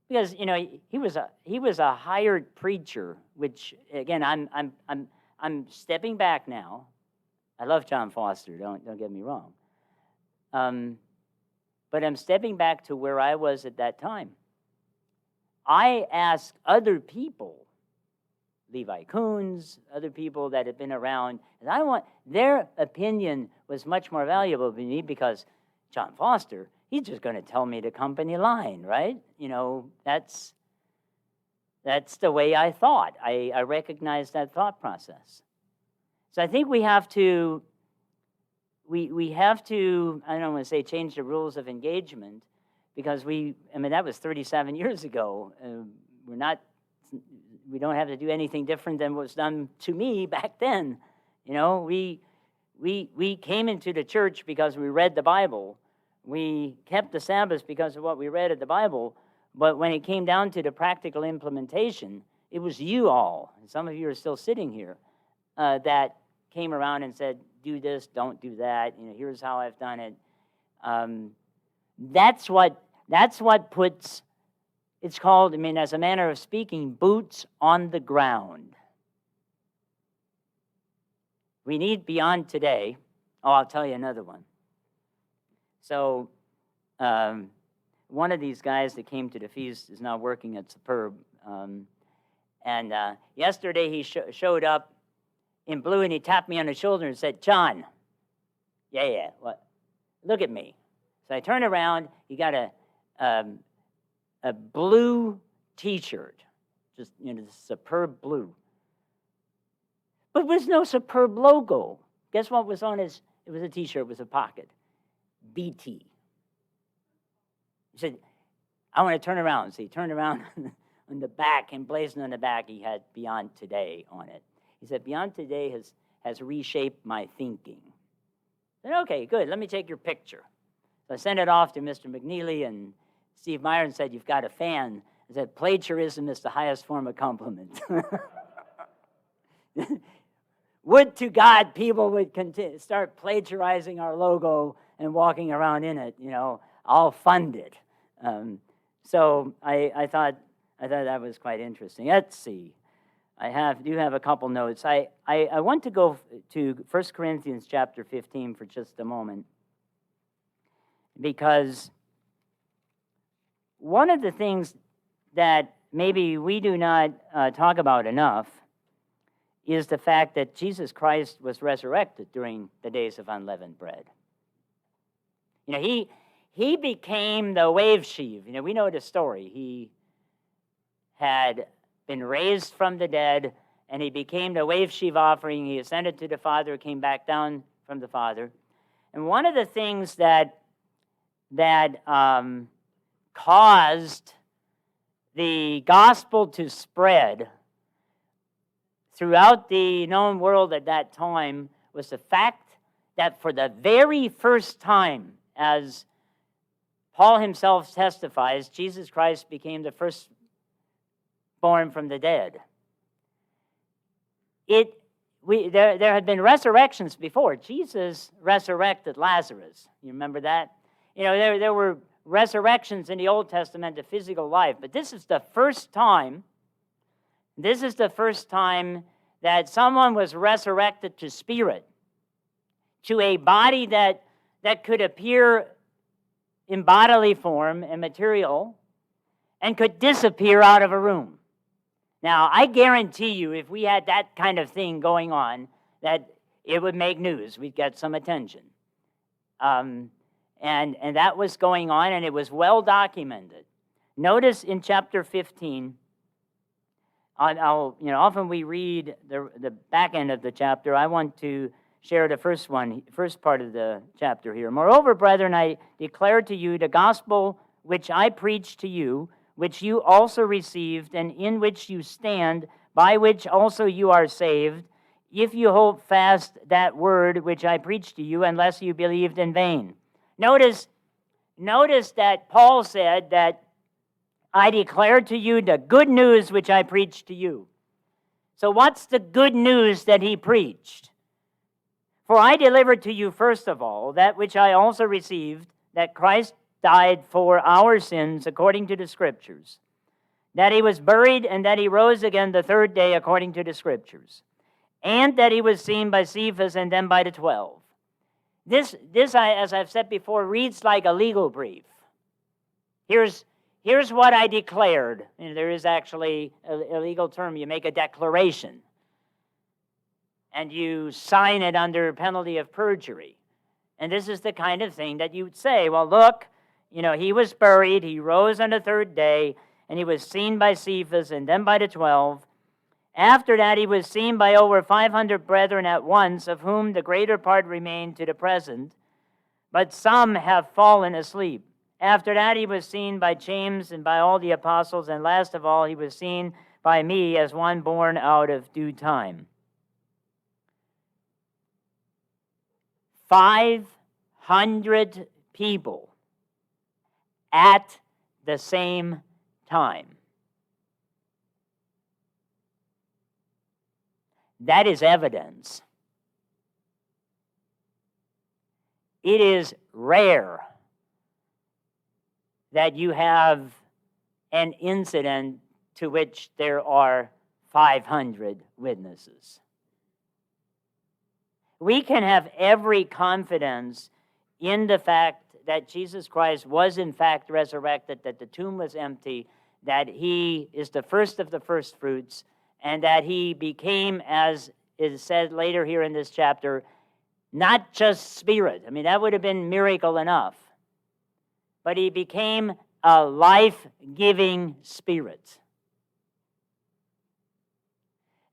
because he was a hired preacher. Which again, I'm stepping back now. I love John Foster. Don't get me wrong. But I'm stepping back to where I was at that time. I asked other people, Levi Coons, other people that had been around, and their opinion was much more valuable to me, because John Foster, he's just going to tell me the company line, right? That's the way I thought. I recognized that thought process. So I think we have to, I don't want to say change the rules of engagement, because that was 37 years ago. We don't have to do anything different than what was done to me back then. We came into the church because we read the Bible. We kept the Sabbath because of what we read in the Bible. But when it came down to the practical implementation, it was you all, and some of you are still sitting here, that came around and said, do this, don't do that. Here's how I've done it. That's what puts, it's called, as a manner of speaking, boots on the ground. We need beyond today. Oh, I'll tell you another one. So one of these guys that came to the feast is now working at Superb. And yesterday he showed up in blue, and he tapped me on the shoulder and said, "John." Yeah, what? Look at me. So I turned around. He got a blue T-shirt, just the Superb blue. But there was no Superb logo. Guess what was on his? It was a T-shirt with a pocket. BT. He said, "I want to turn around." So he turned around on the back, emblazoned on the back, he had "Beyond Today" on it. He said, "Beyond Today has reshaped my thinking." I said, "Okay, good. Let me take your picture." So I sent it off to Mr. McNeely, and Steve Meyer said, "You've got a fan." I said, "Plagiarism is the highest form of compliment." Would to God people would start plagiarizing our logo and walking around in it. I'll fund it. So I thought that was quite interesting. Let's see. I do have a couple notes. I want to go to 1 Corinthians chapter 15 for just a moment, because one of the things that maybe we do not talk about enough is the fact that Jesus Christ was resurrected during the days of unleavened bread. He became the wave sheaf. We know the story. He had been raised from the dead, and he became the wave sheaf offering. He ascended to the Father, came back down from the Father. And one of the things that caused the gospel to spread throughout the known world at that time was the fact that for the very first time, as Paul himself testifies, Jesus Christ became the firstborn from the dead. There had been resurrections before. Jesus resurrected Lazarus. You remember that? There were resurrections in the Old Testament of physical life, but this is the first time that someone was resurrected to spirit, to a body that could appear in bodily form and material and could disappear out of a room. Now, I guarantee you, if we had that kind of thing going on, that it would make news. We'd get some attention. And that was going on, and it was well documented. Notice in chapter 15, often we read the back end of the chapter. I want to share the first part of the chapter here. "Moreover, brethren, I declare to you the gospel which I preached to you, which you also received, and in which you stand, by which also you are saved, if you hold fast that word which I preached to you, unless you believed in vain." Notice that Paul said that I declare to you the good news which I preached to you. So what's the good news that he preached? "For I delivered to you first of all that which I also received, that Christ died for our sins according to the Scriptures, that he was buried, and that he rose again the third day according to the Scriptures, and that he was seen by Cephas and then by the 12. This, as I've said before, reads like a legal brief. Here's what I declared. There is actually a legal term. You make a declaration, and you sign it under penalty of perjury. And this is the kind of thing that you'd say, well, look, he was buried, he rose on the third day, and he was seen by Cephas and then by the 12. After that, he was seen by over 500 brethren at once, of whom the greater part remain to the present, but some have fallen asleep. After that, he was seen by James and by all the apostles, and last of all, he was seen by me as one born out of due time. 500 people at the same time. That is evidence. It is rare that you have an incident to which there are 500 witnesses. We can have every confidence in the fact that Jesus Christ was in fact resurrected, that the tomb was empty, that he is the first of the first fruits, and that he became, as is said later here in this chapter, not just spirit. I mean, that would have been miracle enough. But he became a life-giving spirit.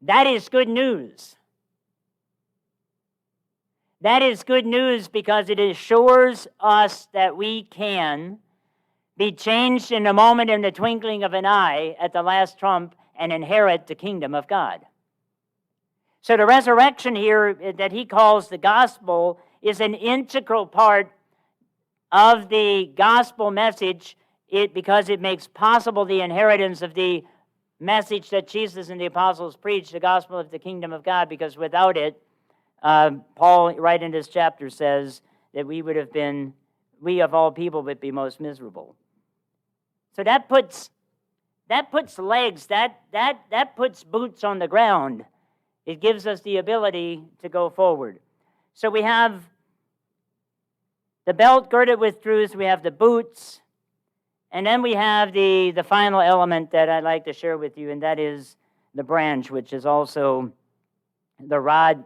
That is good news. That is good news because it assures us that we can be changed in a moment, in the twinkling of an eye, at the last trump, and inherit the kingdom of God. So the resurrection here that he calls the gospel is an integral part of the gospel message, because it makes possible the inheritance of the message that Jesus and the apostles preached, the gospel of the kingdom of God, because without it, Paul, right in this chapter, says that we of all people would be most miserable. So that puts legs, that puts boots on the ground. It gives us the ability to go forward. So we have the belt girded with truth, we have the boots, and then we have the final element that I'd like to share with you, and that is the branch, which is also the rod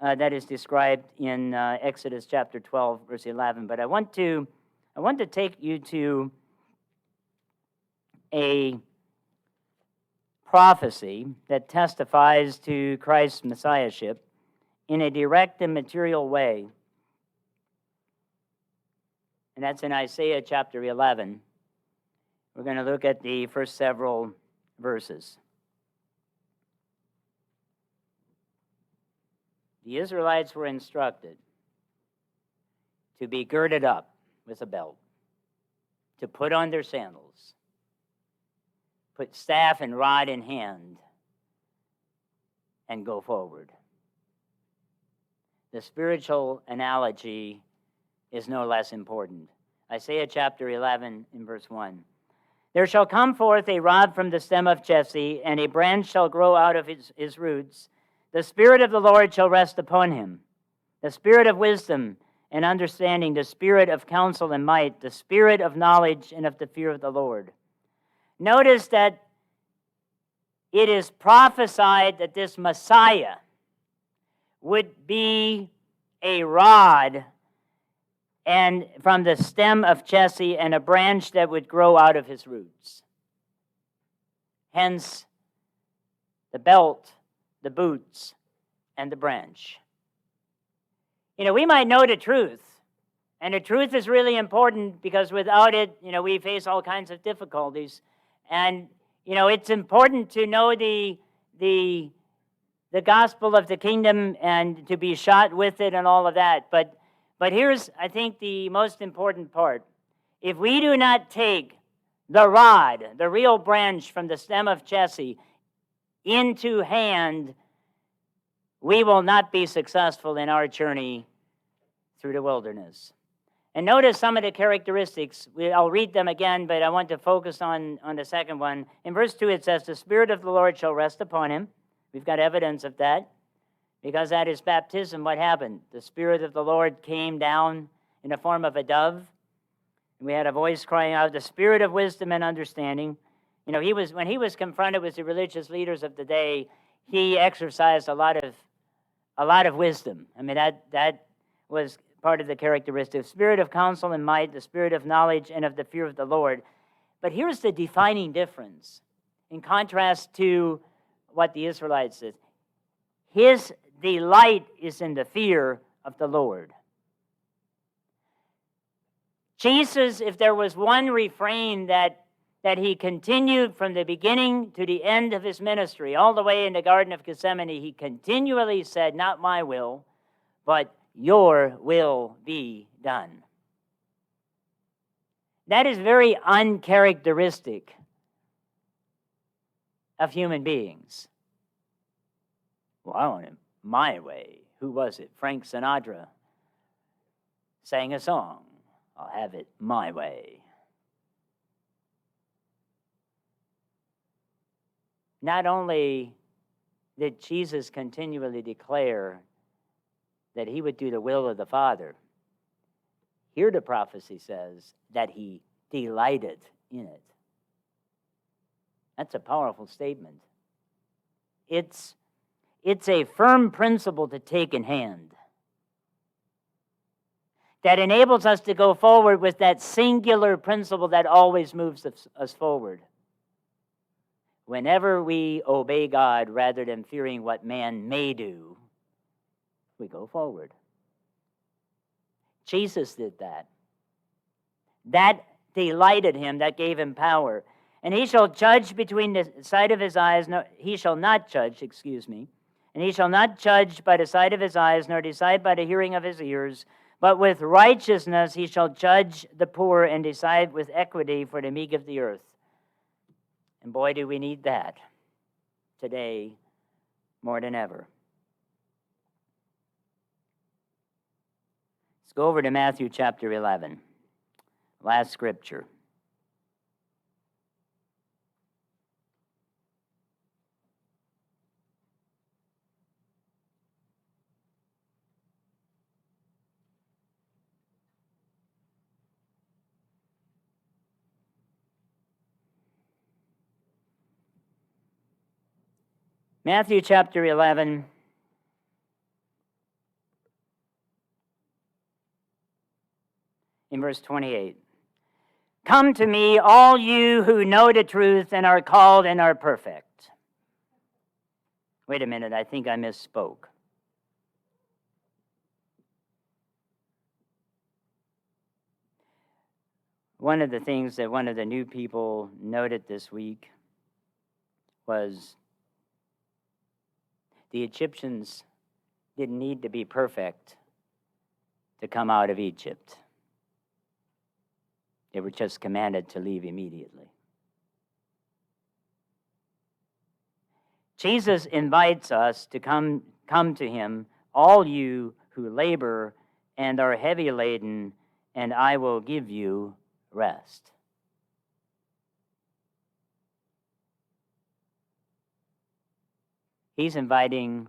that is described in Exodus chapter 12, verse 11. But I want to take you to a prophecy that testifies to Christ's messiahship in a direct and material way. And that's in Isaiah chapter 11. We're going to look at the first several verses. The Israelites were instructed to be girded up with a belt, to put on their sandals, put staff and rod in hand, and go forward. The spiritual analogy is no less important. Isaiah chapter 11 in verse 1. There shall come forth a rod from the stem of Jesse, and a branch shall grow out of his roots. The Spirit of the Lord shall rest upon him, the Spirit of wisdom and understanding, the Spirit of counsel and might, the Spirit of knowledge and of the fear of the Lord. Notice that it is prophesied that this Messiah would be a rod and from the stem of Jesse, and a branch that would grow out of his roots. Hence, the belt, the boots, and the branch. You know, we might know the truth, and the truth is really important because without it, you know, we face all kinds of difficulties. And, you know, it's important to know the gospel of the kingdom and to be shot with it and all of that. But here's, I think, the most important part. If we do not take the rod, the real branch from the stem of Jesse, into hand, we will not be successful in our journey through the wilderness. And notice some of the characteristics. I'll read them again, but I want to focus on the second one. In verse 2 it says, the Spirit of the Lord shall rest upon him. We've got evidence of that. Because at his baptism, what happened? The Spirit of the Lord came down in the form of a dove. And we had a voice crying out, the Spirit of wisdom and understanding. You know, when he was confronted with the religious leaders of the day, he exercised a lot of wisdom. I mean, that was part of the characteristic. Spirit of counsel and might, the Spirit of knowledge and of the fear of the Lord. But here's the defining difference in contrast to what the Israelites did. His delight is in the fear of the Lord. Jesus, if there was one refrain that he continued from the beginning to the end of his ministry, all the way in the Garden of Gethsemane, he continually said, not my will, but your will be done. That is very uncharacteristic of human beings. Well, I want it my way. Who was it? Frank Sinatra sang a song, I'll have it my way. Not only did Jesus continually declare that he would do the will of the Father, Here the prophecy says that he delighted in it. That's a powerful statement. It's a firm principle to take in hand that enables us to go forward with that singular principle that always moves us forward. Whenever we obey God rather than fearing what man may do, we go forward. Jesus did that. That delighted him, that gave him power. And he shall judge between the sight of his eyes, no, he shall not judge, and he shall not judge by the sight of his eyes, nor decide by the hearing of his ears, but with righteousness he shall judge the poor and decide with equity for the meek of the earth. And boy, do we need that today more than ever. Let's go over to Matthew chapter 11, last scripture. Matthew chapter 11, in verse 28. Come to me, all you who know the truth and are called and are perfect. Wait a minute, I think I misspoke. One of the things that one of the new people noted this week was the Egyptians didn't need to be perfect to come out of Egypt. They were just commanded to leave immediately. Jesus invites us to come to him, all you who labor and are heavy laden, and I will give you rest. He's inviting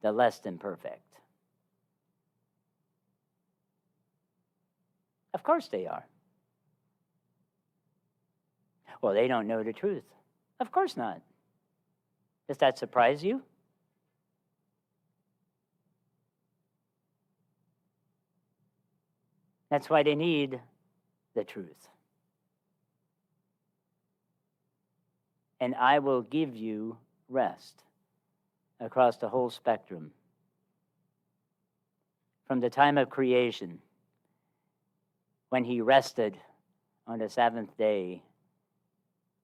the less than perfect. Of course they are. Well, they don't know the truth. Of course not. Does that surprise you? That's why they need the truth. And I will give you rest across the whole spectrum. From the time of creation, when he rested on the seventh day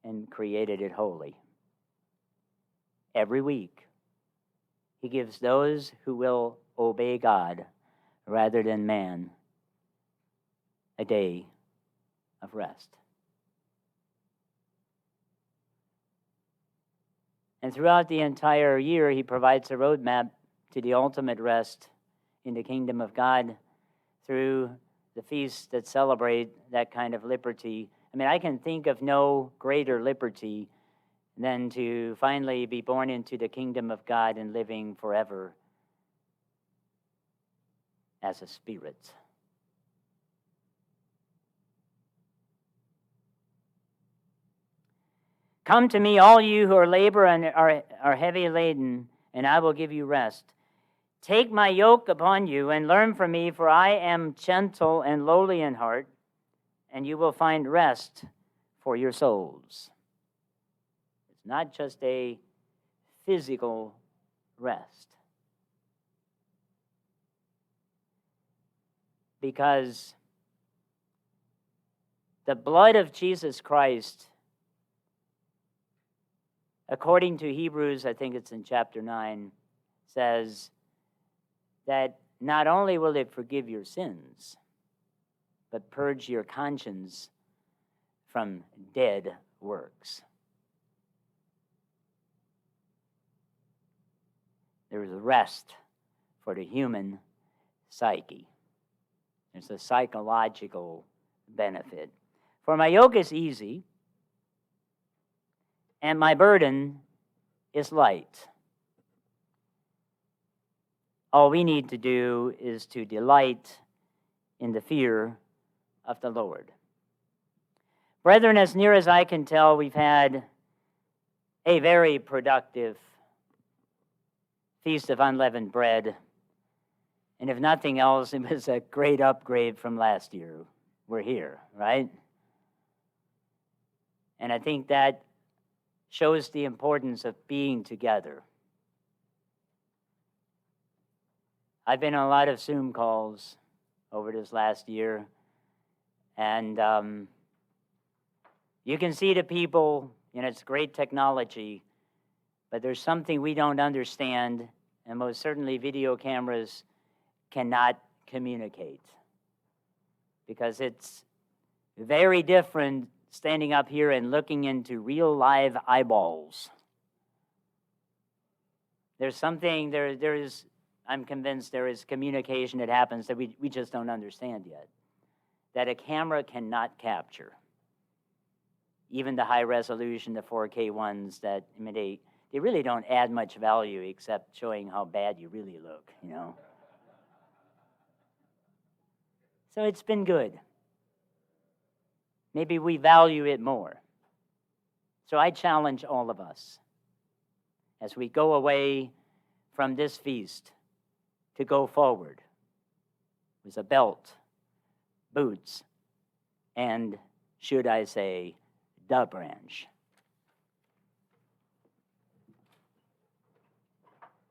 and created it holy. Every week, he gives those who will obey God rather than man a day of rest. And throughout the entire year, he provides a roadmap to the ultimate rest in the kingdom of God through the feasts that celebrate that kind of liberty. I mean, I can think of no greater liberty than to finally be born into the kingdom of God and living forever as a spirit. Come to me, all you who are labor and are heavy laden, and I will give you rest. Take my yoke upon you and learn from me, for I am gentle and lowly in heart, and you will find rest for your souls. It's not just a physical rest. Because the blood of Jesus Christ, according to Hebrews, I think it's in chapter 9, says that not only will it forgive your sins, but purge your conscience from dead works. There is rest for the human psyche. There's a psychological benefit. For my yoke is easy, and my burden is light. All we need to do is to delight in the fear of the Lord. Brethren, as near as I can tell, we've had a very productive Feast of Unleavened Bread. And if nothing else, it was a great upgrade from last year. We're here, right? And I think that shows the importance of being together. I've been on a lot of Zoom calls over this last year, and you can see the people, it's great technology, but there's something we don't understand, and most certainly video cameras cannot communicate, because it's very different standing up here and looking into real live eyeballs. There's something, I'm convinced there is communication that happens that we just don't understand yet, that a camera cannot capture. Even the high resolution, the 4K ones that, they really don't add much value except showing how bad you really look, So it's been good. Maybe we value it more. So I challenge all of us, as we go away from this feast, to go forward with a belt, boots, and, should I say, the branch.